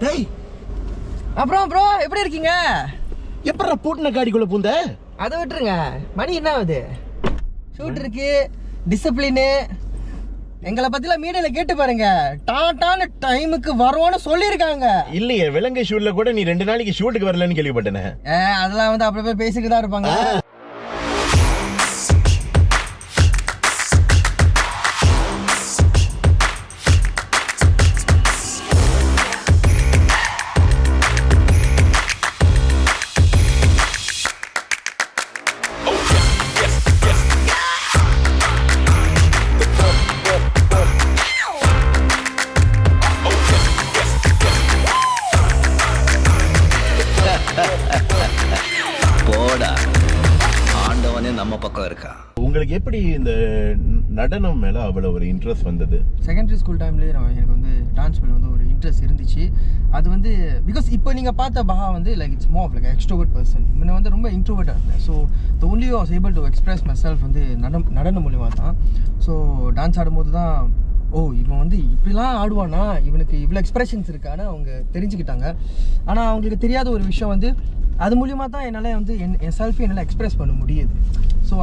டேய் அப்புறம் ப்ரோ எப்படி இருக்கீங்க? எப்படா பூட்டின காடிக்குள்ள பூந்த? அதை விட்டுருங்க, மணி என்ன ஆகுது? ஷூட் இருக்கு, டிசிப்ளினு. எங்களை பத்திலாம் மீடியால கேட்டு பாருங்க, டாட்டான டைமுக்கு வரோன்னு சொல்லியிருக்காங்க. இல்லையே, விலங்கை ஷூட்ல கூட நீ 2 நாளைக்கு ஷூட்டுக்கு வரலன்னு கேள்விப்பட்டேனே. அதெல்லாம் வந்து அப்படி போய் பேசிக்கிட்டு தான் இருப்பாங்க. போடா, ஆண்டவனே நம்ம பக்கம் இருக்கா. உங்களுக்கு எப்படி இந்த நடனம் மேல அவ்வளவு ஒரு இன்ட்ரெஸ்ட் வந்தது? செகண்டரி ஸ்கூல் டைம்லேயே எனக்கு வந்து டான்ஸ் மேலே வந்து ஒரு இன்ட்ரெஸ்ட் இருந்துச்சு. அது வந்து பிகாஸ் இப்போ நீங்கள் பார்த்த பஹா வந்து like it's more like extrovert person. முன்ன வந்து ரொம்ப இன்ட்ரோவர்ட்டாக இருந்தேன். So the only was able to express my self வந்து நடனம் மூலியமாக தான். ஸோ டான்ஸ் ஆடும்போது தான் இவன் வந்து இப்படிலாம் ஆடுவானா, இவனுக்கு இவ்வளோ எக்ஸ்பிரஷன்ஸ் இருக்கான்னு அவங்க தெரிஞ்சுக்கிட்டாங்க. ஆனால் அவங்களுக்கு தெரியாத ஒரு விஷயம் வந்து அது மூலியமாக தான் என்னால் வந்து என் செல்ஃபை என்னால் எக்ஸ்பிரஸ் பண்ண முடியுது. ஸோ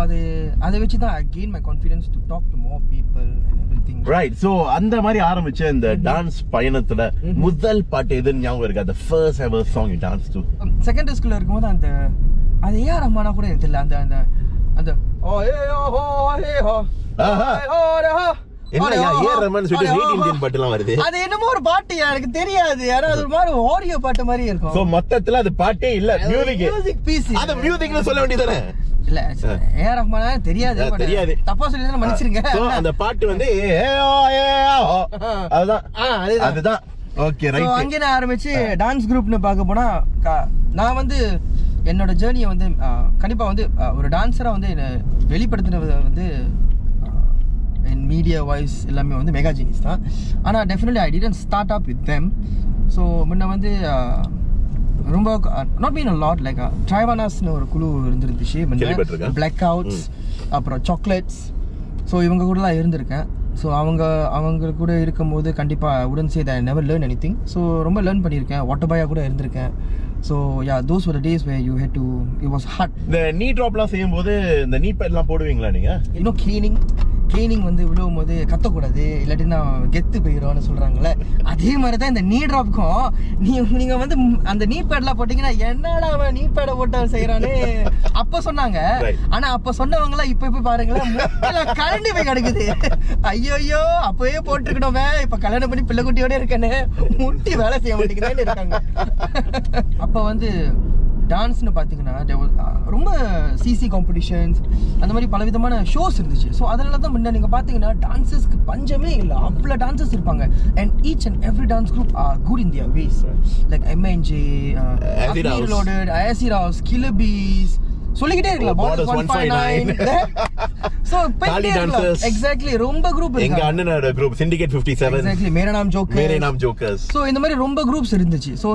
அதை வச்சு தான் I gain my confidence to talk to more people and everything. Right. So அந்த மாதிரி ஆரம்பிச்ச இந்த டான்ஸ் பயணத்துல முதல் பாட்டு எதுன்னு ஞாபகம் இருக்கு? அந்த first ever song you dance to? Secondary ஸ்கூல்ல இருக்கும்போது அது ஏஆர் ரஹ்மானா கூட எனக்கு தெரியல. அந்த என்னையா ஏஆர் ரஹ்மான் சொல்லிட்டு ரேட் இந்தியன் பாட்டுலாம் வருது? அது என்னமோ ஒரு பாட்டு எனக்கு தெரியாது. யாரோ அது ஒரு மாதிரி ஆடியோ பாட்டு மாதிரி இருக்கும். சோ மொத்தத்துல அது பாட்டே இல்ல, மியூசிக் பீஸ். அது மியூசிக்னு சொல்ல வேண்டியதானே? இல்ல, ஏஆர் ரஹ்மானா தெரியாது. தப்பா சொல்லிதான் மன்னிச்சிருங்க. சோ அந்த பாட்டு வந்து அதுதான். Okay, right. அங்கே நான் ஆரம்பிச்சு டான்ஸ் குரூப்னு பார்க்க போனா நான் வந்து என்னோட ஜேர்னியை வந்து கண்டிப்பா வந்து ஒரு டான்ஸரா வந்து என்ன வெளிப்படுத்தினது வந்து என் மீடியா வாய்ஸ் எல்லாமே வந்து மெகா ஜீனிஸ் தான். ஆனால் definitely I didn't start up with them. So முன்ன வந்து ரொம்ப not mean a lot like ட்ரைவானாஸ்னு ஒரு குழு இருந்துருந்துச்சு. பிளாக் அவுட்ஸ், அப்புறம் சாக்லேட்ஸ். ஸோ இவங்க கூடலாம் இருந்திருக்கேன். ஸோ அவங்க கூட இருக்கும்போது கண்டிப்பாக உடன் say I never learn anything. So ரொம்ப லேர்ன் பண்ணியிருக்கேன். வாட்டர் பாயாக கூட இருந்திருக்கேன். So yeah, those were the days where you had to it was hard. இந்த நீ ட்ராப்லாம் செய்யும்போது இந்த நீ பேட்லாம் போடுவீங்களா நீங்கள்? இன்னும் கிளீனிங் வந்து விழுவும் போது கத்தக்கூடாது, இல்லாட்டி நான் கெத்து போயிடும்னு சொல்கிறாங்களே, அதே மாதிரி தான் இந்த நீ ட்ராப்க்கும். நீங்கள் வந்து அந்த நீ பேட்லாம் போட்டிங்கன்னா என்னடா அவன் நீ பேடை போட்டு செய்கிறான்னு அப்போ சொன்னாங்க. ஆனால் அப்போ சொன்னவங்களாம் இப்போ பாருங்களேன், கரண்டி போய் கிடக்குது. ஐயோ அப்போயே போட்டுருக்கணுமே, இப்போ கல்யாணம் பண்ணி பிள்ளை குட்டியோட இருக்கேன்னு முட்டி வேலை செய்ய மாட்டேங்குதுன்னு இருக்காங்க. அப்போ வந்து டான்ஸ்னு பார்த்தீங்கன்னா ரொம்ப சிசி காம்படிஷன்ஸ் அந்த மாதிரி பலவிதமான ஷோஸ் இருந்துச்சு. ஸோ அதனால தான் முன்ன நீங்கள் பார்த்தீங்கன்னா டான்ஸஸ்க்கு பஞ்சமே இல்லை, அவ்வளோ டான்ஸஸ் இருப்பாங்க. And each and every dance group are good in their ways. Like MNJ, loaded, ஐசி ராவ்ஸ், கிலபீஸ், சொல்லிக்கிட்டே இருக்கலாம். பாடர்ஸ் 159. சோ காலி டான்சர்ஸ், எக்ஸாக்ட்லி ரொம்ப குரூப் இருக்கு. எங்க அண்ணனோட குரூப் சிண்டிகேட் 57, எக்ஸாக்ட்லி மேரே நாம் ஜோக்கர்ஸ். சோ இந்த மாதிரி ரொம்ப குரூப்ஸ் இருந்துச்சு. சோ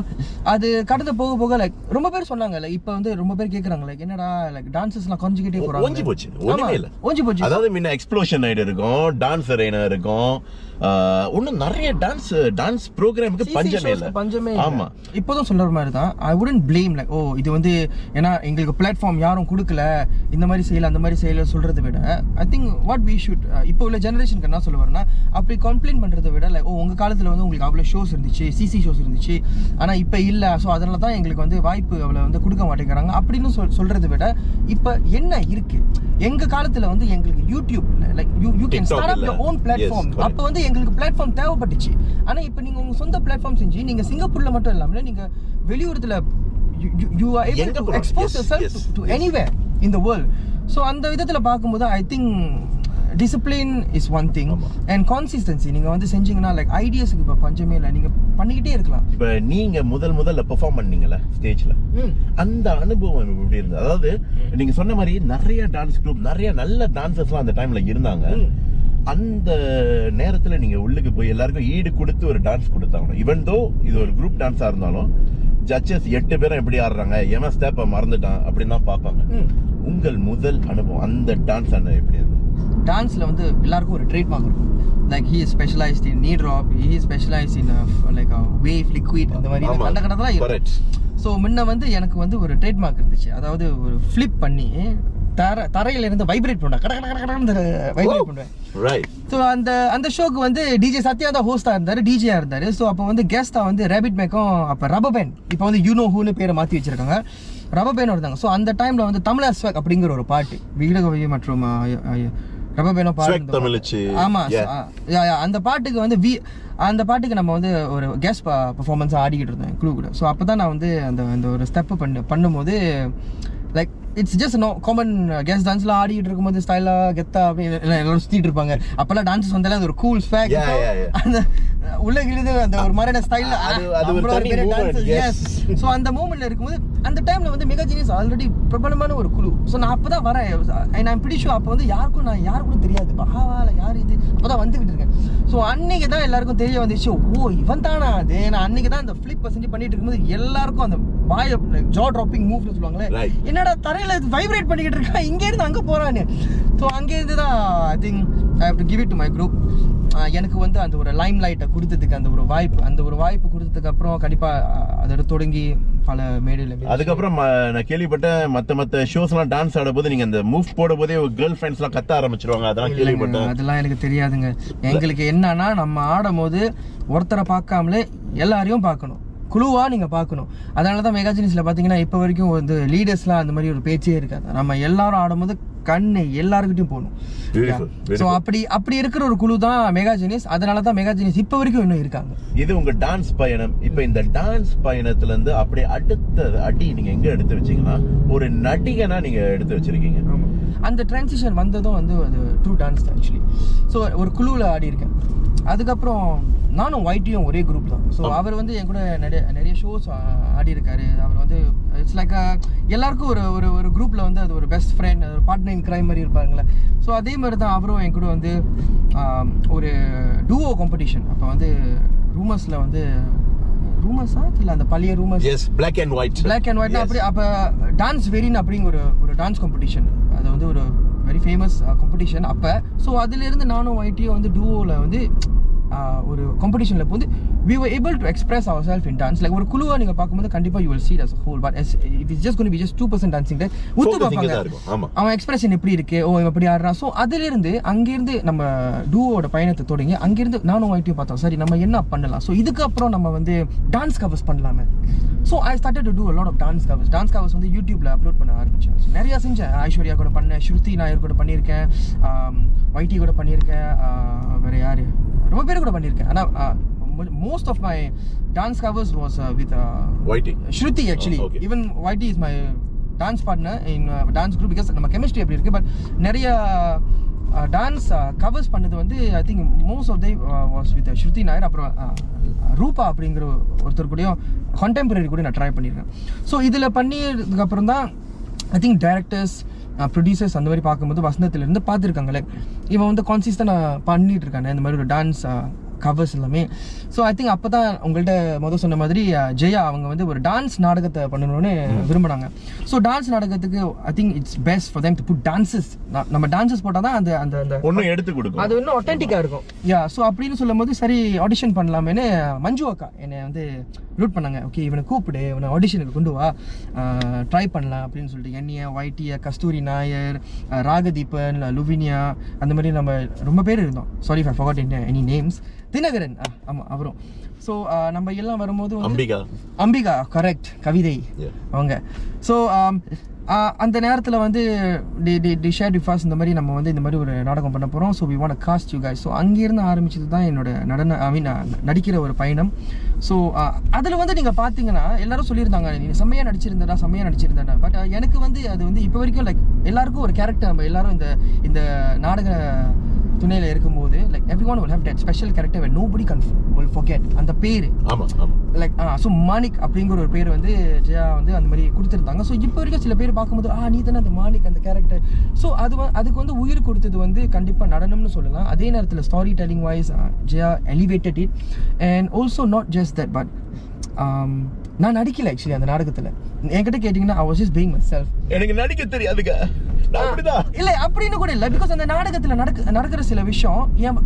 அது கடந்து போக லைக் ரொம்ப பேர் சொன்னாங்க, லைக் இப்போ வந்து ரொம்ப பேர் கேக்குறாங்க, லைக் என்னடா லைக் டான்சஸ்லாம் கொஞ்சிக்கிட்டே போறாங்க. ஓஞ்சி போச்சு. அதாவது முன்ன எக்ஸ்ப்ளோஷன் நைட் இருக்கும், டான்ஸ் அரேனா இருக்கும், இன்னும் நிறைய டான்ஸ் ப்ரோக்ராமுக்கு பஞ்சமே இல்ல. ஆமா, இப்போதான் சொல்ற மாதிரி தான். ஐ வுடன்ட் ப்ளேம் லைக் இது வந்து ஏன்னா எங்களுக்கு பிளாட்ஃபார்ம் யாரும் கொடுக்கல, இந்த மாதிரி செய்யல அந்த மாதிரி செய்யல சொல்றதை விட I think what we should இப்போ உள்ள ஜெனரேஷனுக்கு என்ன சொல்ல வரேன்னா, அப்படி கம்ப்ளைண்ட் பண்றதை விட லைக் உங்க காலத்துல வந்து உங்களுக்கு அவ்வளோ ஷோஸ் இருந்துச்சு, சிசி ஷோஸ் இருந்துச்சு, ஆனா இப்போ இல்ல, ஸோ அதனால தான் எங்களுக்கு வந்து வாய்ப்பு அவ்வளோ வந்து கொடுக்க மாட்டேங்கிறாங்க அப்படின்னு சொல்றதை விட இப்போ என்ன இருக்கு, எங்க காலத்துல வந்து எங்களுக்கு யூடியூப் இல்ல, like you can start up your own platform. அப்போ வந்து எங்களுக்கு பிளாட்ஃபார்ம் தேவைப்பட்டுச்சு. ஆனா இப்போ நீங்க உங்க சொந்த பிளாட்ஃபார்ம் செஞ்சு நீங்க சிங்கப்பூர்ல மட்டும் இல்லாம நீங்க வெளியூரத்துல you are able to expose yourself to anywhere in the world. So அந்த விதத்துல பாக்கும்போது I think discipline is one thing and consistency. நீங்க வந்து செஞ்சீங்கன்னா லைக் ஐடியாஸ்க்கு இப்ப பஞ்சமே இல்ல, நீங்க பண்ணிக்கிட்டே இருக்கலாம். இப்ப நீங்க முதல்ல பெர்ஃபார்ம் பண்ணீங்கல ஸ்டேஜ்ல, அந்த அனுபவம் எப்படி இருந்தது? அதாவது நீங்க சொன்ன மாதிரி நிறைய டான்ஸ் குரூப், நிறைய நல்ல டான்சர்ஸ்லாம் அந்த டைம்ல இருந்தாங்க. அந்த நேரத்துல நீங்க உள்ளுக்கு போய் எல்லாருக்கும் ஈடு கொடுத்து ஒரு டான்ஸ் கொடுத்தாங்க. ஈவன் தோ இது ஒரு குரூப் டான்ஸா இருந்தாலும் ஜட்ஜஸ் 8 பேரும் எப்படி ஆடுறாங்க, எவன் ஸ்டெப்பை மறந்துட்டான் அப்படின்னு தான் பார்ப்பாங்க. உங்கள் முதல் அனுபவம் அந்த டான்ஸ் எப்படி இருந்தது? டான்ஸ்ல வந்து எல்லாருக்கும் ஒரு ட்ரேட்மார்க் இருக்கும். like he is specialized in knee drop, he is specialized in like a wave liquid அந்த மாதிரி கண்ட கண்டதெல்லாம் correct. ஸோ முன்ன வந்து எனக்கு வந்து ஒரு ட்ரேட்மார்க் இருந்துச்சு, அதாவது ஒரு ஃப்ளிப் பண்ணி தரையில இருந்து வைப்ரேட் பண்ணுவேன், கட கட கடன்னு வைப்ரேட் பண்ணுவேன். Right. ஸோ அந்த ஷோக்கு வந்து டிஜே சத்யா தான் ஹோஸ்டா இருந்தாரு, டிஜேயா இருந்தாரு. ஸோ அப்போ வந்து கெஸ்டா வந்து ரேபிட் மேக்கும் அப்போ ரப்பர் பேண்ட், இப்போ வந்து யூனோ ஹூன்னு பேரை மாற்றி வச்சிருக்காங்க, ரப்பர் பேண்ட் இருந்தாங்க. ஸோ அந்த டைம்ல வந்து தமிழ் ஸ்வாக் அப்படிங்கிற ஒரு பாட்டு வீரகவி மற்றும் ரப்பர் பேனோ பாட்டு. ஆமா, அந்த பாட்டுக்கு வந்து அந்த பாட்டுக்கு நம்ம வந்து ஒரு கெஸ்ட் பர்ஃபார்மன்ஸ் ஆடிக்கிட்டு இருந்தேன் க்ளூ கூட. ஸோ அப்போ தான் நான் வந்து அந்த ஒரு ஸ்டெப் பண்ணும்போது like it's just no common guest டான்ஸ்லாம் ஆடிக்கிட்டு இருக்கும்போது ஸ்டைலாக கெத்தா அப்படி எல்லாரும் சுற்றிட்டு இருப்பாங்க. அப்போல்லாம் டான்ஸஸ் வந்தாலே அது ஒரு கூல் ஸ்வாக், அந்த உள்ள கிழிது அந்த ஒரு மாதிரியான ஸ்டைலில். ஸோ அந்த மூமெண்ட்ல இருக்கும்போது அந்த டைம்ல வந்து மெகா ஜீனியஸ் ஆல்ரெடி பிரபலமான ஒரு குழு. ஸோ நான் அப்போ தான் வரேன், நான் பிடி ஷோ அப்போ வந்து யாரு கூட தெரியாது, பாவால யார் இது, அப்போ தான் வந்துகிட்டு இருக்கேன். ஸோ அன்னைக்கு தான் எல்லாருக்கும் தெரிய வந்துச்சு, ஓ இவன் தானா அது. நான் அன்னைக்கு தான் அந்த ஃபிளிப் பர்சன்ட் பண்ணிட்டு இருக்கும்போது எல்லாருக்கும் அந்த வாய் ஜா ட்ராப்பிங் மூவ்னு சொல்லுவாங்களே, என்னடா தரையில வைப்ரேட் பண்ணிக்கிட்டு இருக்கா, இங்கே இருந்து அங்கே போறான்னு. ஸோ அங்கேருந்து தான் I think I have to give it to my group. எனக்கு வந்து அந்த ஒரு லைம் லைட்டை கொடுத்ததுக்கு, அந்த ஒரு வாய்ப்பு கொடுத்ததுக்கு அப்புறம் கண்டிப்பாக அதோட தொடங்கி பல மேடையில். அதுக்கப்புறம் நான் கேள்விப்பட்டேன் மற்ற ஷோஸ்லாம் டான்ஸ் ஆடும் போது நீங்க அந்த மூவ் போட போதே கேர்ள் ஃப்ரெண்ட்ஸ்லாம் கத்த ஆரம்பிச்சிருவாங்க, அதெல்லாம் கேள்விப்பட்டேன். அதெல்லாம் எனக்கு தெரியாதுங்க. எங்களுக்கு என்னன்னா நம்ம ஆடும் போது ஒருத்தரை பார்க்காமலே எல்லாரையும் பார்க்கணும், குழுவா நீங்க பார்க்கணும். அதனால தான் மெகா ஜீனியஸ்ல பாத்தீங்கன்னா இப்போ வரைக்கும் வந்து லீடர்ஸ்லாம் அந்த மாதிரி ஒரு பேச்சே இருக்காது. நம்ம எல்லாரும் ஆடும்போது கண்ணு எல்லாருக்கிட்டையும் போகணும். ஸோ அப்படி இருக்கிற ஒரு குழு தான் மெகா ஜீனியஸ். அதனால தான் மெகா ஜீனியஸ் இப்போ வரைக்கும் இன்னும் இருக்காங்க. இது உங்க டான்ஸ் பயணம். இப்போ இந்த டான்ஸ் பயணத்துல இருந்து அப்படியே அடுத்த அடி நீங்க எங்க எடுத்து வச்சீங்கன்னா ஒரு நடிகனா நீங்க எடுத்து வச்சிருக்கீங்க. அந்த டிரான்சிஷன் வந்ததும் வந்து அது ட்ரூ டான்ஸ் தான் ஆக்சுவலி. ஸோ ஒரு குழுவில் ஆடி இருக்கேன். அதுக்கப்புறம் நானும் ஒய்டியும் ஒரே குரூப் தான். ஸோ அவர் வந்து என் கூட நிறைய ஷோஸ் ஆடி இருக்காரு. அவர் வந்து இட்ஸ் லைக் எல்லாருக்கும் ஒரு குரூப்பில் வந்து அது ஒரு பெஸ்ட் ஃப்ரெண்ட், ஒரு பார்ட்னர் இன் கிரைம் மாதிரி இருப்பாங்களே. ஸோ அதே மாதிரி தான் அவரும் என் கூட வந்து ஒரு டூவோ காம்படிஷன். அப்போ வந்து ரூமர்ஸில் வந்து ரூமர்ஸா இல்லை அந்த பழைய rumours, yes, black and white அப்படி அப்போ டான்ஸ் வெரின் அப்படிங்கிற ஒரு டான்ஸ் காம்படிஷன், அது வந்து ஒரு வெரி ஃபேமஸ் காம்படிஷன் அப்போ. ஸோ அதுலேருந்து நானும் ஒய்டியும் வந்து டூவோவில் வந்து ஒரு காம்படிஷனில் இப்போ வந்து we were able to express ourselves in dance. Like ஒரு குழுவா நீங்க பார்க்கும்போது கண்டிப்பா you will see it as a whole, but if it's just going to be just 2% dancing there உத்து பார்ப்பாங்க அவன் எக்ஸ்பிரஷன் எப்படி இருக்கு, ஓ இவன் எப்படி ஆடுறான். ஸோ அதிலிருந்து அங்கிருந்து நம்ம டூவோட பயணத்தை தொடங்கி அங்கிருந்து நானும் ஒய்டியும் பார்த்தோம், சரி நம்ம என்ன பண்ணலாம். ஸோ இதுக்கப்புறம் நம்ம வந்து டான்ஸ் கவர்ஸ் பண்ணலாமே. So I started to do a lot of dance covers வந்து யூடியூப்ல அப்லோட் பண்ண ஆரம்பிச்சேன். நிறைய செஞ்சேன், ஐஸ்வர்யா கூட பண்ணேன், ஸ்ருதி நாயர் கூட பண்ணியிருக்கேன், ஒய்டி கூட பண்ணியிருக்கேன், வேற யாரு ரொம்ப பேர் கூட பண்ணியிருக்கேன். ஆனால் most of my dance covers was with YT Shruti actually. Okay. Even YT is my dance partner in dance group because நம்ம chemistry அப்படி இருக்கு. பட் நிறைய டான்ஸ் கவர்ஸ் பண்ணது வந்து I think most of them was with Shruti Nair. அப்புறம் ரூபா அப்படிங்கிற ஒருத்தர் கூடயும் கான்டெம்பரரி கூட நான் ட்ரை பண்ணியிருக்கேன். ஸோ இதில் பண்ணியதுக்கு அப்புறம் தான் ஐ திங்க் டைரக்டர்ஸ் ப்ரொடியூசர்ஸ் அந்த மாதிரி பார்க்கும்போது வசந்தத்திலேருந்து பார்த்துருக்காங்க, லைக் இவன் வந்து கான்சிஸ்டண்டாக பண்ணிட்டு இருக்காங்க இந்த மாதிரி ஒரு டான்ஸ் கவர்ஸ் எல்லாமே. ஸோ ஐ திங்க் அப்போ தான் உங்கள்கிட்ட சொன்ன மாதிரி ஜெயா அவங்க வந்து ஒரு டான்ஸ் நாடகத்தை பண்ணணும்னு விரும்பினாங்க. ஸோ டான்ஸ் நாடகத்துக்கு I think it's best for them to put dances. நம்ம டான்சஸ் போட்டால் தான் அந்த அந்த ஒன்றும் எடுத்து கொடுக்கும், அது இன்னும் ஒத்தென்டிக்காக இருக்கும். யா, ஸோ அப்படின்னு சொல்லும் போது சரி ஆடிஷன் பண்ணலாமேன்னு மஞ்சு அக்கா என்னை வந்து ரூட் பண்ணாங்க. ஓகே இவனை கூப்பிடு, இவனை ஆடிஷனுக்கு கொண்டு வா, ட்ரை பண்ணலாம் அப்படின்னு சொல்லிட்டு என்னைய ஒய்டியை கஸ்தூரி நாயர், ராகதீபன், லுவினியா, அந்த மாதிரி நம்ம ரொம்ப பேர் இருந்தோம். Sorry for forgot any names. Dinakaran, ஆமாம் அவரும். ஸோ நம்ம எல்லாம் வரும்போது அம்பிகா கரெக்ட், கவிதை அவங்க. ஸோ அந்த நேரத்தில் வந்து டி ஷேர் டி ஃபாஸ்ட் இந்த மாதிரி நம்ம வந்து இந்த மாதிரி ஒரு நாடகம் பண்ண போகிறோம். So we want to cast you guys. So அங்கேருந்து ஆரம்பிச்சது தான் என்னோட நடிக்கிற ஒரு பயணம். ஸோ அதில் வந்து நீங்கள் பார்த்தீங்கன்னா எல்லாரும் சொல்லியிருந்தாங்க நீ செம்மையாக நடிச்சிருந்தா. பட் எனக்கு வந்து அது வந்து இப்போ வரைக்கும் லைக் எல்லாருக்கும் ஒரு கேரக்டர், நம்ம எல்லாரும் இந்த நாடக துணையில் இருக்கும்போது like every one will have that special character where nobody will forget. அந்த பேர் லைக் ஸோ மாணிக் அப்படிங்கிற ஒரு பேர் வந்து ஜெயா வந்து அந்த மாதிரி கொடுத்துருந்தாங்க. ஸோ இப்போ வரைக்கும் சில பேர் பார்க்கும்போது நீ தானே அந்த மாணிக் அந்த கேரக்டர். ஸோ அதுக்கு வந்து உயிர் கொடுத்தது வந்து கண்டிப்பாக நடனம்னு சொல்லலாம். அதே நேரத்தில் storytelling wise Jaya elevated it. And also not just that, but நான் நடிக்கல ஆக்சுவலி அந்த நாடகத்தில். என்கிட்ட கேட்டிங்கன்னா I was just being myself. எனக்கு நடிக்க தெரியாதுங்க. அப்படிதான் இல்ல அப்படின்னு கூட இல்ல, பிகாஸ் அந்த நாடகத்துல நடக்கிற சில விஷயம் என்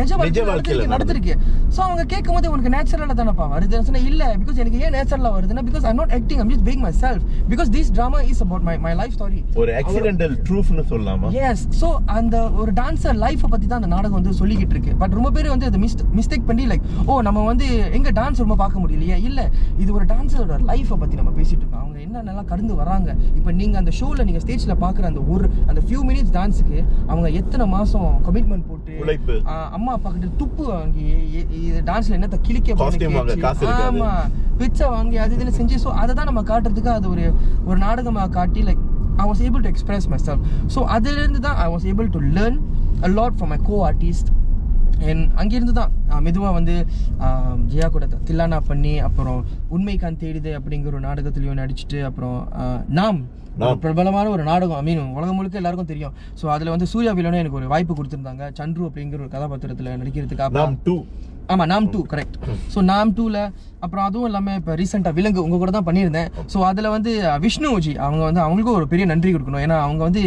நிஜ வாழ்க்கையில நடந்திருக்கு. சோ அவங்க கேட்கும் போது உனக்கு நேச்சுரலா தானப்பா வருது சொன்னா, இல்ல பிகாஸ் எனக்கு ஏன் நேச்சுரலா வருதுன்னா, because I not acting, I'm just being my self, because this drama is about my life story. ஒரு ஆக்சிடென்டல் ட்ரூஃப்னு சொல்லலாமா? எஸ். சோ அந்த ஒரு டான்சர் லைஃப் பத்தி தான் அந்த நாடகம் வந்து சொல்லிக்கிட்டு இருக்கு. பட் ரொம்ப பேர் வந்து அதை மிஸ்டேக் பண்ணி லைக், ஓ நம்ம வந்து எங்க டான்ஸ் ரொம்ப பார்க்க முடியலையா, இல்ல இது ஒரு டான்சரோட லைஃபை பத்தி நம்ம பேசிட்டு இருக்கோம். அவங்க என்னென்னலாம் கடந்து வராங்க. இப்போ நீங்க அந்த ஷோல நீங்க ஸ்டேஜ்ல பாக்குற அந்த few minutes டான்ஸுக்கு அவங்க எத்தனை மாசம் கமிட்மெண்ட் போட்டு உழைப்பு, அம்மா அப்பா கிட்ட துப்பு வாங்கி இது டான்ஸ்ல என்னத்த கிழிக்க, ஆமா பிச்சை வாங்கி அது இதுன்னு செஞ்சு, ஸோ அதை தான் நம்ம காட்டுறதுக்கு அது ஒரு நாடகமாக காட்டி like I was able to express myself. So அதிலிருந்து தான் I was able to learn a lot from my co-artist. அங்கிருந்து தான் மெதுவாக வந்து ஜெயா கூட தில்லானா பண்ணி, அப்புறம் உண்மைக்கான் தேடுது அப்படிங்கிற ஒரு நாடகத்துலையும் நடிச்சுட்டு, அப்புறம் நாம் பிரபலமான ஒரு நாடகம், ஐ மீன் உலகம் முழுக்க எல்லாருக்கும் தெரியும். ஸோ அதில் வந்து சூர்யா வில்லனும் எனக்கு ஒரு வாய்ப்பு கொடுத்துருந்தாங்க, சந்துரு அப்படிங்கிற ஒரு கதாபாத்திரத்தில் நடிக்கிறதுக்கு. ஆமாம், நாம் 2 கரெக்ட். ஸோ நாம் 2ல அப்புறம் அதுவும் இல்லாமல் இப்போ ரீசெண்டாக விலங்கு உங்கள் கூட தான் பண்ணியிருந்தேன். ஸோ அதில் வந்து விஷ்ணுஜி அவங்களுக்கும் ஒரு பெரிய நன்றி கொடுக்கணும். ஏன்னா அவங்க வந்து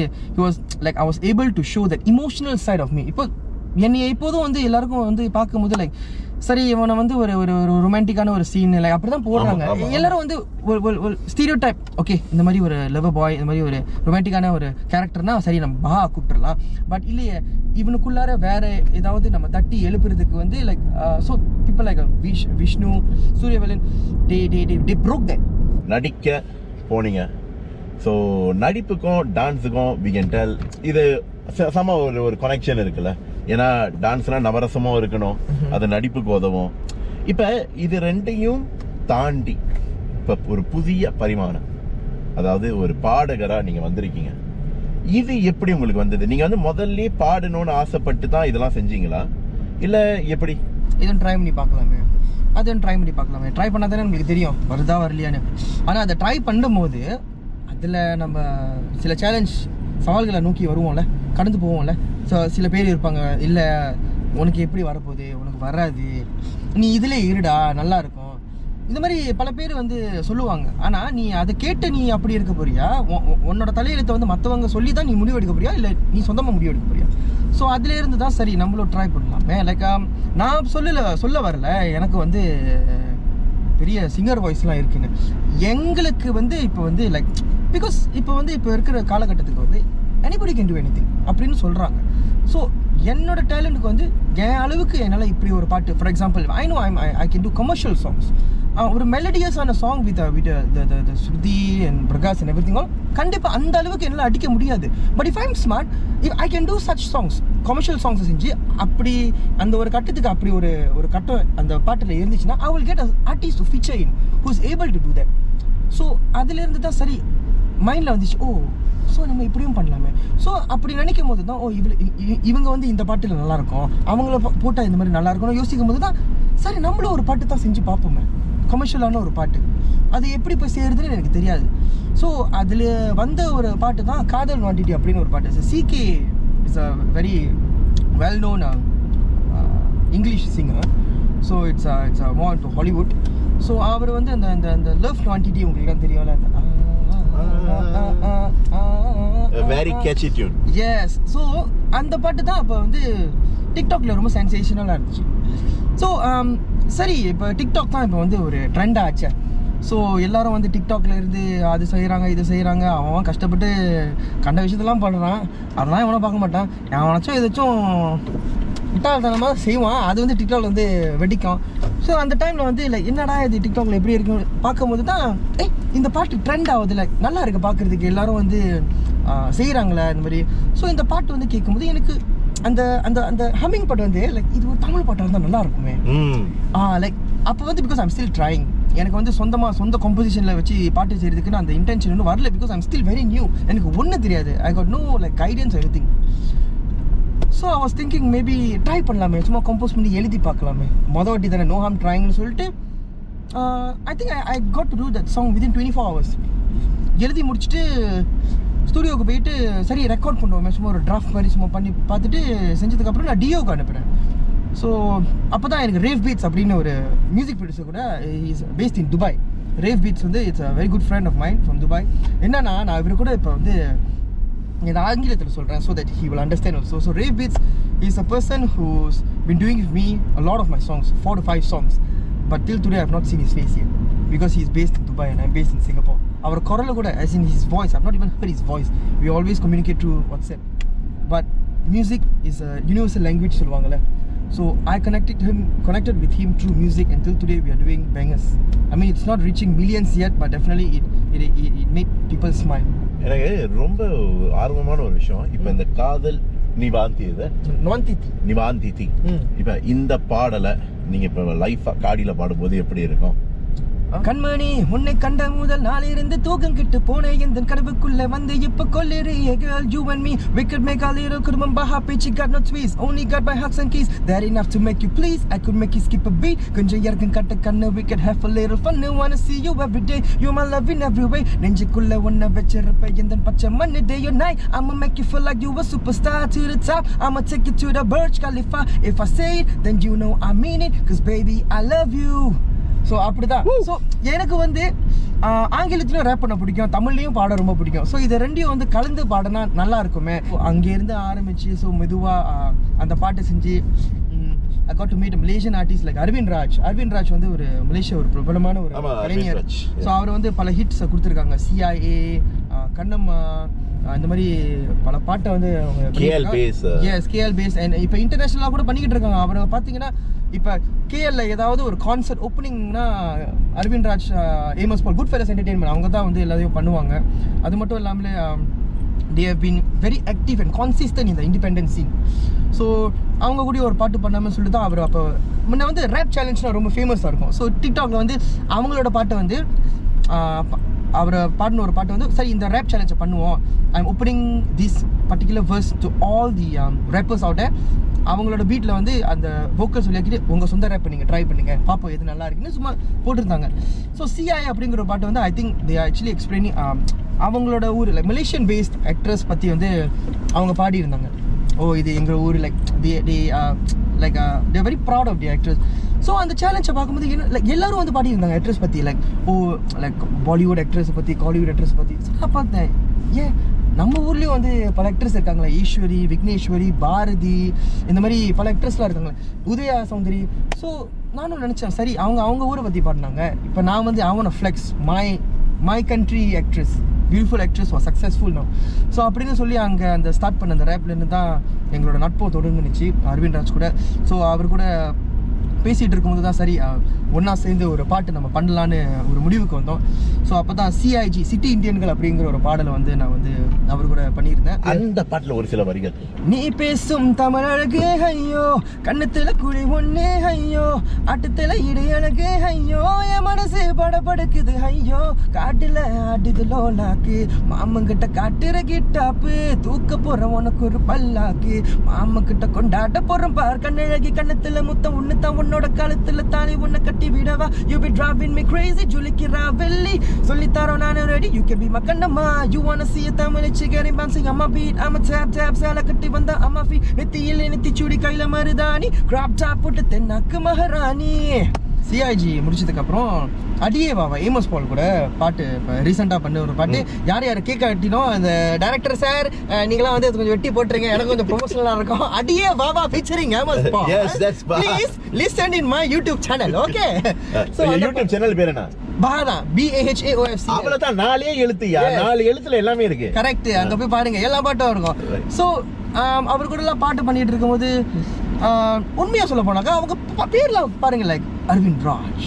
I was able to show that emotional side of me. இப்போ என்னை இப்போதும் வந்து எல்லாருக்கும் வந்து பார்க்கும்போது லைக், சரி இவனை வந்து ஒரு ஒரு ரொமான்டிக்கான ஒரு சீன் லைக் அப்படி தான் போடுறாங்க எல்லாரும் வந்து ஒரு ஸ்டீரியோ டைப். ஓகே, இந்த மாதிரி ஒரு லவர் பாய், இந்த மாதிரி ஒரு ரொமான்டிக்கான ஒரு கேரக்டர்னா சரி நம்ம கூப்பிட்டுறலாம். பட் இல்லையே, இவனுக்குள்ளார வேற ஏதாவது நம்ம தட்டி எழுப்புறதுக்கு வந்து like so people like Vishnu, Suriyavelan, they broke that. நடிக்க போனீங்க, ஸோ நடிப்புக்கும் டான்ஸுக்கும் we can tell இது சம ஒரு கனெக்ஷன் இருக்குல்ல. ஏன்னா டான்ஸ்னா நவரசமும் இருக்கணும், அது நடிப்புக்கு உதவும். இப்போ இது ரெண்டையும் தாண்டி இப்போ ஒரு புதிய பரிமாணம், அதாவது ஒரு பாடகராக நீங்கள் வந்திருக்கீங்க. இது எப்படி உங்களுக்கு வந்தது? நீங்கள் வந்து முதல்ல பாடணும்னு ஆசைப்பட்டு தான் இதெல்லாம் செஞ்சீங்களா, இல்லை எப்படி? இதுவும் ட்ரை பண்ணி பார்க்கலாமே, அதுவும் ட்ரை பண்ணி பார்க்கலாமே. ட்ரை பண்ணால் தானே உங்களுக்கு தெரியும் வருதா வரலையான்னு. ஆனால் அதை ட்ரை பண்ணும்போது அதில் நம்ம சில சவால்களை நோக்கி வருவோம்ல, கடந்து போவோம்ல. ஸோ சில பேர் இருப்பாங்க, இல்லை உனக்கு எப்படி வரப்போகுது, உனக்கு வராது, நீ இதில் இருடா நல்லா இருக்கும், இந்த மாதிரி பல பேர் வந்து சொல்லுவாங்க. ஆனால் நீ அதை கேட்டு நீ அப்படி இருக்க போறியா, உன்னோட தலையெழுத்தை வந்து மற்றவங்க சொல்லி தான் நீ முடிவெடுக்க போறியா, இல்லை நீ சொந்தமாக முடிவெடுக்க போறியா? ஸோ அதுலேருந்து தான் சரி நம்மளும் ட்ரை பண்ணலாமே. லைக் நான் சொல்ல வரல, எனக்கு வந்து பெரிய சிங்கர் வாய்ஸ்லாம் இருக்குன்னு. எங்களுக்கு வந்து இப்போ வந்து லைக் பிகாஸ் இப்போ இருக்கிற காலகட்டத்துக்கு வந்து anybody can do anything அப்படின்னு சொல்கிறாங்க. ஸோ என்னோட டேலண்ட்டுக்கு வந்து என் அளவுக்கு என்னால் இப்படி ஒரு பாட்டு, for example I can do commercial songs, ஒரு மெலடியஸான song with Shruti and Prakash and everything all, கண்டிப்பாக அந்த அளவுக்கு என்னால் அடிக்க முடியாது. But if I'm smart, I can do such songs, commercial சாங்ஸை செஞ்சு அப்படி அந்த ஒரு கட்டத்துக்கு அப்படி ஒரு கட்டம் அந்த பாட்டில் இருந்துச்சுன்னா I will get an artist to feature in who is able to do that. So அதுலேருந்து தான் சரி மைண்டில் வந்துச்சு, ஓ ஸோ நம்ம இப்படியும் பண்ணலாமே. ஸோ அப்படி நினைக்கும் போது தான், ஓ இவங்க வந்து இந்த பாட்டில் நல்லாயிருக்கும், அவங்கள போட்டால் இந்த மாதிரி நல்லா இருக்கும்னு யோசிக்கும் போது தான் சரி நம்மளும் ஒரு பாட்டு தான் செஞ்சு பார்ப்போமே, கமர்ஷியலான ஒரு பாட்டு, அது எப்படி போய் சேருதுன்னு எனக்கு தெரியாது. ஸோ அதில் வந்த ஒரு பாட்டு தான் காதல் குவான்டிட்டி அப்படின்னு ஒரு பாட்டு. CK is a very well known English singer. So it's more to Hollywood. So அவர் வந்து அந்த லவ் குவான்டிட்டி உங்களுக்கு தான் தெரியும்ல, very catchy tune. Yes. So அந்த பாட்டு தான் அப்போ வந்து டிக்டாக்ல ரொம்ப சென்சேஷனலாக இருந்துச்சு. ஸோ சரி இப்போ டிக்டாக் தான் இப்போ வந்து ஒரு ட்ரெண்டாக ஆச்சு. ஸோ எல்லாரும் வந்து டிக்டாக்ல இருந்து அது செய்கிறாங்க இது செய்கிறாங்க, அவன் கஷ்டப்பட்டு கண்ட விஷயத்தெல்லாம் பண்ணுறான், அதெல்லாம் எவனும் பார்க்க மாட்டான், எவனாச்சும் ஏதாச்சும் முட்டாள்தனமாக செய்வான், அது வந்து டிக்டாக்ல வந்து வெடிக்கும். ஸோ அந்த டைமில் வந்து இல்லை என்னடா இது டிக்டாக்ல எப்படி இருக்குன்னு பார்க்கும்போது தான் இந்த பாட்டு ட்ரெண்ட் ஆகுது, இல்லை நல்லா இருக்குது பார்க்குறதுக்கு, எல்லாரும் வந்து செய்கிறாங்களே இந்த மாதிரி. ஸோ இந்த பாட்டு வந்து கேட்கும்போது எனக்கு அந்த அந்த அந்த ஹம்மிங் பாட்டு வந்து லைக் இது ஒரு தமிழ் பாட்டாக இருந்தால் நல்லா இருக்குமே. லைக் அப்போ வந்து பிகாஸ் ஐம் ஸ்டில் ட்ரைங், எனக்கு வந்து சொந்த கம்போசிஷனில் வச்சு பாட்டு செய்கிறதுக்குன்னு அந்த இன்டென்ஷன் இன்னும் வரல. Because I'm still very new, எனக்கு ஒன்றும் தெரியாது, I got no like guidance everything. So I was thinking maybe try பண்ணலாமே, சும்மா கம்போஸ் பண்ணி எழுதி பார்க்கலாமே, மொதல் வாட்டி தானே, நோ ஹார்ம் ட்ரைங்னு சொல்லிட்டு I think I got to do that song within 24 hours. எழுதி முடிச்சுட்டு ஸ்டூடியோவுக்கு போயிட்டு சரி ரெக்கார்ட் பண்ணுவோமே, சும்மா ஒரு டிராஃப்ட் மாதிரி சும்மா பண்ணி பார்த்துட்டு செஞ்சதுக்கப்புறம் நான் டியோவுக்கு அனுப்புகிறேன். ஸோ அப்போ தான் எனக்கு ரேவ் பீட்ஸ் அப்படின்னு ஒரு மியூசிக் ப்ரொடியூசர் கூட is based in Dubai. Rave Beats வந்து it's a very good friend of mind from Dubai. என்னன்னா நான் இவர் கூட இப்போ வந்து in ஆங்கிலத்தில் சொல்றேன், so that he will understand also. So Rave Beats is a person who's been doing with me a lot of my songs, 4 to 5 songs, but till today I've not seen his face yet because he's based in Dubai and I'm based in Singapore. Our korala kuda, as in his voice, I've not even heard his voice. We always communicate through WhatsApp, but music is a universal language சொல்வாங்கல. So I connected with him through music, and till today we are doing bangers. I mean, it's not reaching millions yet, but definitely it made people smile. எனக்கு ரொம்ப ஆர்வமான ஒரு விஷயம், இப்போ இந்த காதல் நிவாந்திதி இப்போ இந்த பாடலை நீங்க இப்போ லைஃபா காடியில பாடும்போது எப்படி இருக்கும்? கண்மணி உன்னை கண்ட முதல் நாளிலிருந்து தூக்கம் கிட்டு போன இந்த கனவுக்குள்ள வந்து இப்ப கொல்லுறிய girl you and me we could make a little kurumba happy she got no twist only got my hugs and keys that enough to make you please I could make you skip a beat கொஞ்சம் இறக்கம் கட்ட கண்ணு we could have a little fun I wanna see you every day you my love in every way நெஞ்சுக்குள்ள ஒன்ன வச்சிருப்ப இந்த பச்சை மண்ணு day or night I'ma make you feel like you a superstar to the top I'ma take you to the Burj Khalifa if I say it then you know I mean it cause baby I love you. So அப்படிதான். So எனக்கு வந்து ஆங்கிலத்திலும் rape பண்ண பிடிக்கும், தமிழ்லையும் பாட ரொம்ப பிடிக்கும். ஸோ இதை ரெண்டையும் வந்து கலந்து பாடினா நல்லா இருக்குமே. அங்கேருந்து ஆரம்பிச்சு ஸோ மெதுவாக அந்த பாட்டை செஞ்சு I got to meet a Malaysian artist like Arvind Raj. Arvind Raj வந்து ஒரு மலேசியா ஒரு பிரபலமான ஒரு கலைஞர். ஸோ அவர் வந்து பல ஹிட்ஸை கொடுத்துருக்காங்க, CIA, கண்ணம்மா, இந்த மாதிரி பல பாட்டை வந்து KL பேஸ் அண்ட் இப்போ இன்டர்நேஷனலாக கூட பண்ணிக்கிட்டு இருக்காங்க. அவங்க பார்த்தீங்கன்னா இப்போ KLல ஏதாவது ஒரு கான்சர்ட் ஓப்பனிங்னா அரவிந்த் ராஜ், ஏமஸ் பால், குட் ஃபெல்லஸ் என்டர்டெயின்மெண்ட் அவங்க தான் வந்து எல்லாத்தையும் பண்ணுவாங்க. அது மட்டும் இல்லாமல் they have been very active and consistent in the independent scene. So அவங்க கூட ஒரு பாட்டு பண்ணாமல் சொல்லிட்டு தான் அவர் அப்போ முன்ன வந்து ரேப் சேலஞ்ச்னா ரொம்ப ஃபேமஸாக இருக்கும். ஸோ டிக்டாக்ல வந்து அவங்களோட பாட்டை வந்து அவரை பாடின ஒரு பாட்டு வந்து சரி இந்த ரேப் சேலஞ்சை பண்ணுவோம், I am opening this particular verse to all the rappers out. அவங்களோட பீட்டில் வந்து அந்த வோக்கல்ஸ் விளையாக்கிட்டு உங்கள் சொந்த ரேப்பை நீங்கள் ட்ரை பண்ணுங்கள் பார்ப்போம் எது நல்லா இருக்குன்னு சும்மா போட்டிருந்தாங்க. ஸோ CIA அப்படிங்கிற ஒரு பாட்டு வந்து I think they actually explaining அவங்களோட ஊர் லைக் மலேசியன் பேஸ்ட் ஆக்ட்ரஸ் பற்றி வந்து அவங்க பாடியிருந்தாங்க. ஓ இது எங்கள் ஊர் like like they very proud of the actress. So அந்த சேலஞ்சை பார்க்கும்போது என்ன லைக் எல்லாரும் வந்து பாடியிருந்தாங்க ஆக்ட்ரஸ் பற்றி, லைக் லைக் பாலிவுட் ஆக்ட்ரஸை பற்றி, காலிவுட் ஆக்ட்ரஸ் பற்றி. நான் பார்த்தேன் ஏன் நம்ம ஊர்லேயும் வந்து பல ஆக்ட்ரஸ் இருக்காங்களே, ஈஸ்வரி, விக்னேஸ்வரி, பாரதி, இந்த மாதிரி பல ஆக்ட்ரஸ்லாம் இருக்காங்களே, உதயா சௌந்தரி. ஸோ நானும் நினச்சேன் சரி அவங்க ஊரை பற்றி பாடினாங்க, இப்போ நான் வந்து அவனை flex my country actress, beautiful actress was successful no. So அப்படின்னு சொல்லி அங்கே அந்த ஸ்டார்ட் பண்ண அந்த ரேப்லேருந்து தான் எங்களோட நட்போ தொடங்குனுச்சு அரவிந்த் ராஜ் கூட. ஸோ அவர் கூட பேசிகிட்டு இருக்கும்போது தான் சரி ஒன்றா சேர்ந்து ஒரு பாட்டு நம்ம பண்ணலான்னு ஒரு முடிவுக்கு வந்தோம். ஸோ அப்போ தான் CIG சிட்டி இண்டியன்கள் அப்படிங்கிற ஒரு பாடலை வந்து நான் வந்து அவர் கூட பண்ணியிருந்தேன். அந்த பாட்டில் ஒரு சில வரிகள், நீ பேசும் தமிழ் அழகு ஐயோ, கண்ணத்துல குழி ஒண்ணே ஐயோ, ஆட்டத்துல இடையழகு ஐயோ, என் மனசு படபடுக்குது ஐயோ, காட்டுல ஆடுது லோலாக்கு, மாமங்கிட்ட காட்டுற கிட்டாப்பு, தூக்க போறேன் உனக்கு ஒரு பல்லாக்கு, மாமங்கிட்ட கொண்டாட்ட போறேன் பார் கண்ணழகி, கண்ணத்துல முத்தம் ஒண்ணு தான் உன்னோட காலத்துல தாலி உன்னை கட்டி விடவா, you be driving me crazy ஜுலிக்கிறா வெள்ளி, சொல்லி தரோம் நானே ready, you can be my Kannamma, you wanna see a Tamil சிகரி bouncing on my beat, I'm a tap சேல கட்டி வந்தா அம்மா ஃபீ, நெத்தியில் நெத்தி சூடி கையில மருதாணி, கிராப் டாப் போட்டு தென்னாக்கு மகாராணி. CIG முடிச்சதுக்கப்புறம் அடியே வாவா ஏமஸ் பால் கூட பாட்டு இப்போ ரீசெண்டாக பண்ண ஒரு பாட்டு, யார் கேட்க கட்டினோம் அந்த டைரக்டர் சார் நீங்களாம் வந்து கொஞ்சம் வெட்டி போட்டுருங்க, எனக்கு கொஞ்சம் ப்ரொமோஷனலாக இருக்கும், அடியே வாவா ஃபீச்சரிங் ஏமஸ் பால். Please listen in my YouTube channel. Okay, so YouTube channel பேர் என்ன? பாதா, BAHAOFC. அவ்வளவுதான், 4 எழுத்துயா, 4 எழுத்துல எல்லாமே இருக்கு. கரெக்ட், அங்க போய் பாருங்க எல்லா பாட்டும் இருக்கும். ஸோ அவர் கூட எல்லாம் பாட்டு பண்ணிட்டு இருக்கும்போது உண்மையா சொல்ல போனாக்கா அவங்க பேர்ல பாருங்க, லைக் அரவிந்த் ராஜ்,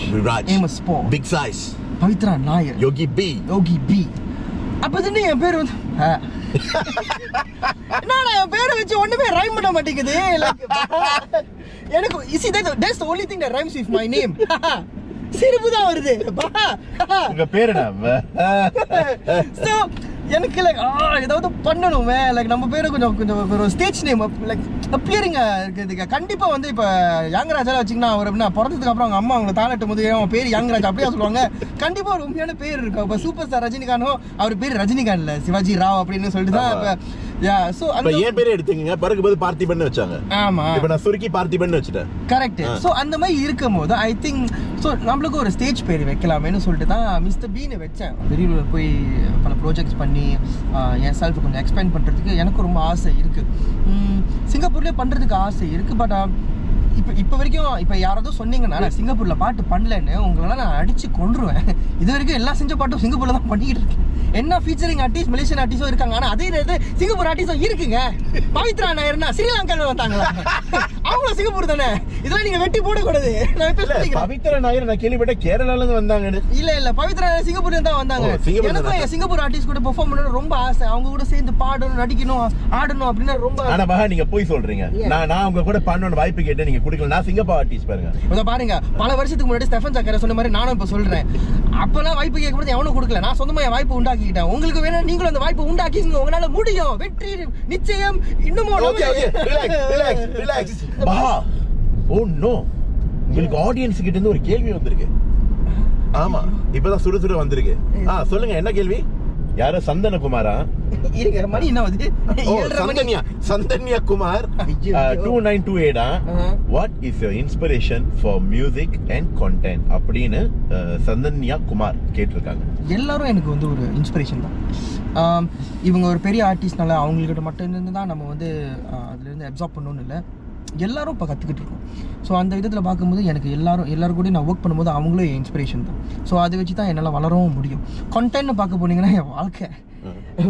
ஏமஸ் பால், பிக் சைஸ், பவித்ரா நாயர், யோகி பி. அப்ப என் பேர் வந்து என்னடா என் பேரை வச்சு ஒண்ணுமே ரைம் பண்ண மாட்டேங்குது. எனக்கு you see that's the only thing that rhymes with my name. சிரிப்பு தான் வருது. உங்க பேர் என்ன? So எனக்கு லைக் ஏதாவது பண்ணணுமே, லைக் நம்ம பேரை கொஞ்சம் ஒரு ஸ்டேஜ் நேம் லைக் அப்பியரிங்க இருக்கிறதுக்கு. கண்டிப்பாக வந்து இப்போ யங்கராஜாலாம் வச்சிங்கன்னா அவர் எப்படின்னா பிறந்ததுக்கு அப்புறம் அவங்க அம்மா அவங்க தாளாட்டும் போது அவன் பேர் யங்கராஜ் அப்படியே சொல்லுவாங்க. கண்டிப்பாக ஒரு உண்மையான பேர் இருக்கும். இப்போ சூப்பர் ஸ்டார் ரஜினிகாந்தோ அவர் பேர் ரஜினிகாந்த் இல்லை, சிவாஜி ராவ் அப்படின்னு சொல்லிட்டு தான் இப்போ சோ இப்ப என் பேரே எடுத்துக்கங்க, பிறகும்போது பார்த்திபன் வச்சாங்க. ஆமா, இப்ப நான் சுருக்கி பார்த்திபன் வச்சுட்டேன். கரெக்ட். சோ அந்த மாதிரி இருக்கும்போது ஐ திங்க் சோ நம்மளுக்கு ஒரு ஸ்டேஜ் பேர் வைக்கலாமேன்னு சொல்லிட்டு தான் மிஸ்டர் பீன் வச்சேன். வெளியூர்ல போய் பல ப்ராஜெக்ட்ஸ் பண்ணி என் செல்ஃப் கொஞ்சம் எக்ஸ்பேண்ட் பண்றதுக்கு எனக்கு ரொம்ப ஆசை இருக்கு. சிங்கப்பூர்லயே பண்றதுக்கு ஆசை இருக்கு. பட் இப்போ வரைக்கும் இப்போ யாராவது சொன்னீங்கன்னா நான் சிங்கப்பூர்ல பாட்டு பண்ணலன்னு உங்களால நான் அடிச்சு கொன்றுவேன். இது வரைக்கும் எல்லா செஞ்ச பாட்டும் சிங்கப்பூர்ல தான் பண்ணிட்டு இருக்கேன். என்ன ஃபீச்சரிங் ஆர்டிஸ்ட் மலேசியன் ஆர்டிஸ்டும் இருக்காங்க, ஆனா அதே நேரத்தில் சிங்கப்பூர் ஆர்டிஸ்டும் இருக்குங்க. பவித்ரா நாயர்னா ஸ்ரீலங்கால வந்தாங்களா? அவங்களும் சிங்கப்பூர் தானே. இதெல்லாம் நீங்க வெட்டி போடக்கூடாது. நான் இப்ப சொல்லிக்கிறேன், பவித்ரா நாயர் நான் கேள்விப்பட்டேன் கேரளால இருந்து வந்தாங்க. இல்ல பவித்ரா நாயர் சிங்கப்பூர்ல தான் வந்தாங்க. எனக்கும் சிங்கப்பூர் ஆர்டிஸ்ட் கூட பெர்ஃபார்ம் பண்ணணும் ரொம்ப ஆசை. அவங்க கூட சேர்ந்து பாடணும், நடிக்கணும், ஆடணும் அப்படின்னு ரொம்ப. ஆனா மகா நீங்க போய் சொல்றீங்க. நான் உங்க கூட பண்ணணும் வாய்ப்பு கேட்டேன், நீங்க குடிக்கல. நான் சிங்கப்பூர் ஆர்டிஸ்ட் பாருங்க. இத பாருங்க, பல வருஷத்துக்கு முன்னாடி ஸ்டெஃபன் சக்கரை சொன்ன மாதிரி நானும் இப்ப சொல்றேன். அப்பெல்லாம் வாய்ப்பு கேட்கும்போது எவனும் கொடுக்கல. நான் சொந்தமா என் வாய்ப்பு உண்டாக்கிக்கிட்டேன். உங்களுக்கு வேணும் நீங்களும் அந்த வாய்ப்பு உண்டாக்கிங்க. உங்களால முடியும். வெற்றி நிச்சயம். இன்னும் ரிலாக்ஸ் மகா. ஓ நோ, உங்களுக்கு ஆடியன்ஸ் கிட்ட இருந்து ஒரு கேள்வி வந்திருக்கு. ஆமா, இப்பதான் சுடு சுடு வந்திருக்கு. சொல்லுங்க, என்ன கேள்வி? யாரோ சந்தனகுமாரா? இருங்க, மணி என்ன ஆகுது? Sandhanya Kumar 2928 what is your inspiration for music and content அப்படின்னு சந்தன்யா குமார் கேட்டிருக்காங்க. எல்லாரும் எனக்கு வந்து ஒரு இன்ஸ்பிரேஷன் தான். இவங்க ஒரு பெரிய ஆர்டிஸ்ட்னால அவங்கக்கிட்ட மட்டும் இருந்து தான் நம்ம வந்து அதுலேருந்து அப்சார்ப் பண்ணணும்னு இல்லை, எல்லாரும் இப்போ கற்றுக்கிட்டு இருக்கோம். ஸோ அந்த விதத்தில் பார்க்கும்போது எனக்கு எல்லாரும் கூட நான் ஒர்க் பண்ணும்போது அவங்களும் என் இன்ஸ்பிரேஷன் தான். ஸோ அதை வச்சு தான் என்னால் வளரவும் முடியும். கண்டென்ட் பார்க்க போனீங்கன்னா என்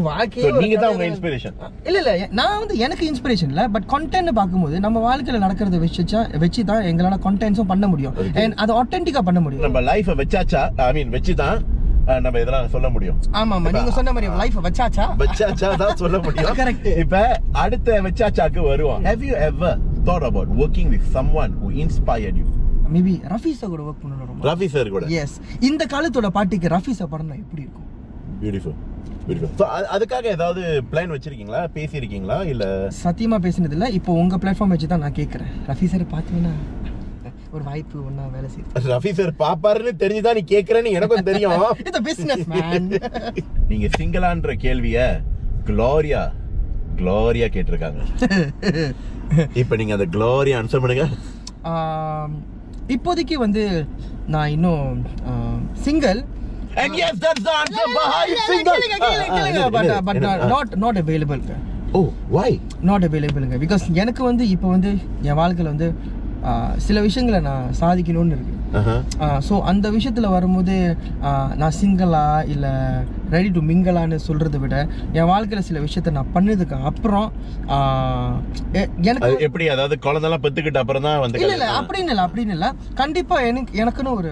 வாழ்க்கையே நீங்கள் தான் உங்கள் இன்ஸ்பிரேஷன். இல்லை நான் வந்து எனக்கு இன்ஸ்பிரேஷன் இல்லை, பட் கண்டென்ட் பார்க்கும்போது நம்ம வாழ்க்கையில் நடக்கிறத வச்சு தான் எங்களால் கண்டென்ட்ஸும் பண்ண முடியும். அண்ட் அதை ஆத்தென்டிக்காக பண்ண முடியும். நம்ம லைஃபை வச்சாச்சா, ஐ மீன் வச்சு தான் நம்ம இதெல்லாம் சொல்ல முடியும். ஆமா, நீங்க சொன்ன மாதிரி லைஃப் வச்சாச்சா தான் சொல்ல முடியும். கரெக்ட். இப்ப அடுத்த வச்சாச்சாக்கு வருவோம். Have you ever thought about working with someone who inspired you? Maybe Rafi sir கூட ஒர்க் பண்ணணும். ரொம்ப ரஃபி சார் கூட? எஸ். இந்த காலத்தோட பாட்டுக்கு ரஃபி சார் படம் எப்படி இருக்கும்? பியூட்டிஃபுல். சோ அதுக்காக ஏதாவது பிளான் வச்சிருக்கீங்களா, பேசியிருக்கீங்களா? இல்ல சத்தியமா பேசினது இல்ல. இப்போ உங்க பிளாட்ஃபார்ம் வச்சு தான் நான் கேட்கறேன். ரஃபி சார் பாத்தீங்கன்னா ஒரு வாய்ப்பு ஒண்ணா வேலை செய்ய. ரஃபி சார் பாப்பாருன்னு தெரிஞ்சுதான் நீ கேக்குறேன்னு எனக்கும் தெரியும். இது பிசினஸ் மேன். நீங்க சிங்கிளான்ற கேள்விய க்ளோரியா கேட்டிருக்காங்க. இப்ப நீங்க அந்த க்ளோரியா ஆன்சர் பண்ணுங்க. இப்போதைக்கு வந்து நான் இன்னும் single. And yes, that's the answer. Bahai single. But not available. Oh, why? Not available. Because எனக்கு வந்து இப்போ வந்து என் வாழ்க்கையில் வந்து சில விஷயங்களை நான் சாதிக்கணும்னு இருக்கு. ஸோ அந்த விஷயத்தில் வரும்போது நான் சிங்கிளா இல்லை ரெடி டு மிங்கலான்னு சொல்கிறத விட என் வாழ்க்கையில் சில விஷயத்த நான் பண்ணதுக்கு அப்புறம் எனக்கு எப்படி, அதாவது குழந்தைலாம் பெற்றுக்கிட்ட அப்புறம் தான் வந்து இல்லை அப்படின்னு இல்லை கண்டிப்பாக எனக்குன்னு ஒரு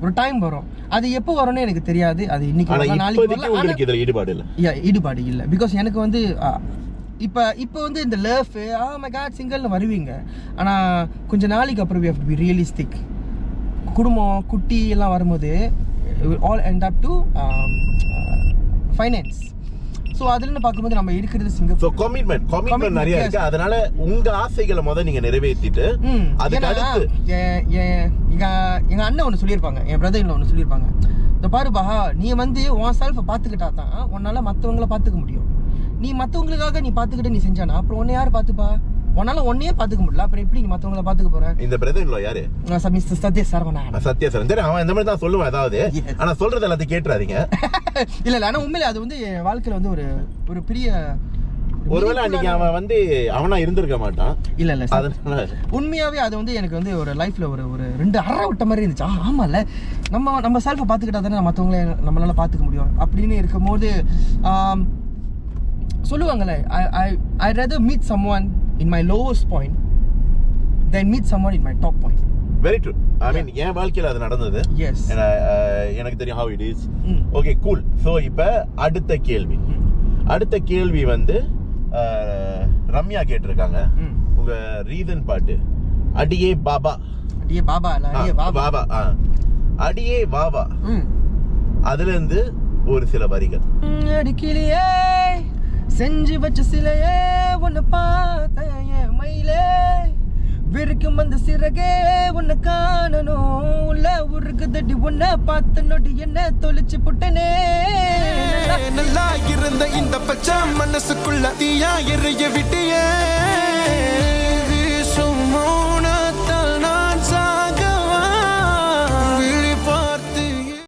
ஒரு டைம் வரும். அது எப்போ வரும்னு எனக்கு தெரியாது. அது இன்னைக்கு நாளைக்கு ஈடுபாடு இல்லை. பிகாஸ் எனக்கு வந்து இப்போ வந்து இந்த லவ் மை காட் சிங்கிள்னு வருவீங்க. ஆனால் கொஞ்சம் நாளைக்கு அப்புறம் we have to be realistic. குடும்பம் குட்டி எல்லாம் வரும்போது all end up to finance. So அதுலன்னு பார்க்கும்போது நம்ம இருக்கிறது சிங்கிள். ஸோ கமிட்மெண்ட் நிறைய இருக்கு. அதனால உங்க ஆசைகளை முதல்ல நீங்க நிறைவேற்றிட்டு அதுக்கு அடுத்து எங்க அண்ணன் ஒன்று சொல்லியிருப்பாங்க, என் பிரதர் ஒன்று சொல்லியிருப்பாங்க. இந்த பாரு பஹா, நீ வந்து உன் செல்ஃபை பார்த்துக்கிட்டா தான் உன்னால மற்றவங்கள பார்த்துக்க முடியும். நீ மற்றவங்களுக்காக நீ பார்த்துக்கிட்டு நீ செஞ்சானா அப்புறம் உன்னை யார் பார்த்துப்பா? உன்னால ஒன்னையே பார்த்துக்க முடியல, அப்புறம் எப்படி நீ மற்றவங்கள பார்த்துக்க போற? இந்த பிரதர் யாரு? மிஸ்டர் சத்ய சரவணன். அவன் இந்த மாதிரி தான் சொல்லுவான் ஏதாவது. ஆனா சொல்றது எல்லாத்தையும் கேட்டுறாதீங்க. இல்ல ஆனா உண்மையில அது வந்து என் வாழ்க்கையில வந்து ஒரு பெரிய ஒருவேளை அன்னைக்கு அவன் வந்து அவனா இருந்திருக்க மாட்டான். இல்ல உண்மையாவே அது வந்து எனக்கு வந்து ஒரு லைஃப்ல ஒரு ரெண்டு அரை விட்ட மாதிரி இருந்துச்சு. ஆமால நம்ம செல்ஃபை பார்த்துக்கிட்டா தானே மற்றவங்கள நம்மளால பார்த்துக்க முடியும் அப்படின்னு இருக்கும்போது சொல்லுவாங்கல்ல, I rather meet someone in my lowest point than meet someone in my top point. Very true. I mean என் வாழ்க்கையில அது நடந்தது. Yes. எனக்கு தெரியும் how it is. Okay, cool. So இப்ப அடுத்த கேள்வி வந்து ரம்யா கேட்டிருக்காங்க. உங்க ரீசன் பாட்டு அடியே பாபா. அடியே பாபா அதுல இருந்து ஒரு சில வரிகள். அடிக்கிலியே செஞ்சு வச்ச சிலையே உன்னை பார்த்த மயிலே விருக்கும் அந்த சிறகே உன்னை காணணும் உள்ள உருக்கு தட்டி உன்னை பார்த்த நொடி என்ன தொலைச்சு புட்டனே நல்லா இருந்த இந்த பச்சை மனசுக்குள்ள தீயா எரிய விட்டியே